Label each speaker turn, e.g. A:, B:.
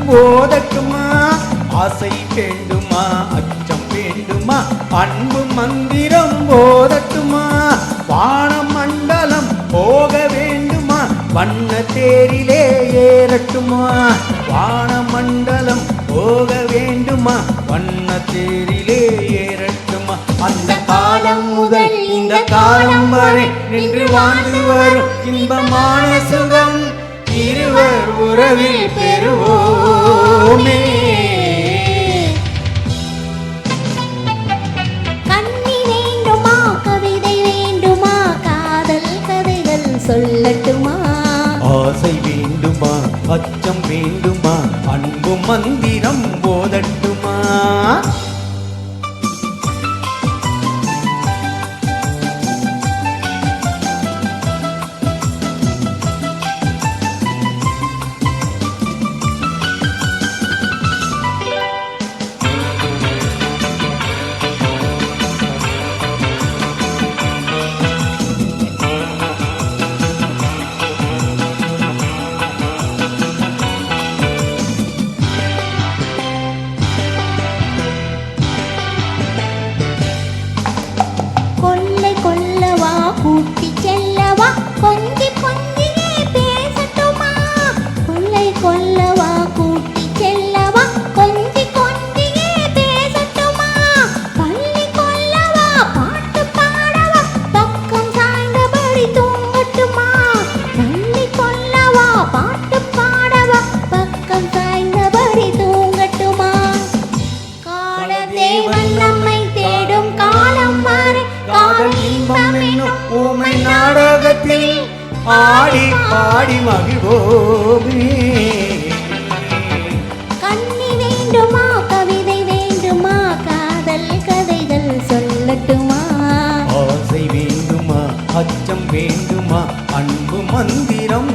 A: போதட்டுமா? ஆசை வேண்டுமா, அச்சம் வேண்டுமா, அன்பு மந்திரம் போதட்டுமா? வானமண்டலம் போக வேண்டுமா, வண்ண தேரிலே ஏறட்டுமா? வானமண்டலம் போக வேண்டுமா, வண்ண தேரிலே ஏறட்டுமா? அந்த காலம் முதல் இந்த காலம் வரை நின்று வாழ்ந்து வரும் இன்பமான சுகம் இருவர் உறவில் பெறுவோமே.
B: கண்ணி வேண்டுமா, கவிதை வேண்டுமா, காதல் கதைகள் சொல்லட்டுமா?
A: ஆசை வேண்டுமா, அச்சம் வேண்டுமா, அன்பு மந்திரம் போதட்டுமா?
B: கூட்டி செல்லவா, கொஞ்சி கொஞ்சியே பேசட்டுமா? கொல்லை கொல்லவா, கூட்டி செல்லவா, கொஞ்சி கொஞ்சியே பேசட்டுமா? பள்ளி கொல்லவா, பாட்டு பாடவா, பக்கம் சாய்ந்தபடி தூங்கட்டுமா? பள்ளி கொல்லவா, பாட்டு பாடவா, பக்கம் சாய்ந்தபடி தூங்கட்டுமா? காலதேவன் நம்மை தேடும் காலம் வரை காதல் இன்பம் என்னும்
A: ஊமை நாடகத்தில் ஆடி பாடி மகிழ்வோமே.
B: கண்ணி வேண்டுமா, கவிதை வேண்டுமா, காதல் கதைகள் சொல்லட்டுமா?
A: ஆசை வேண்டுமா, அச்சம் வேண்டுமா, அன்பு மந்திரம்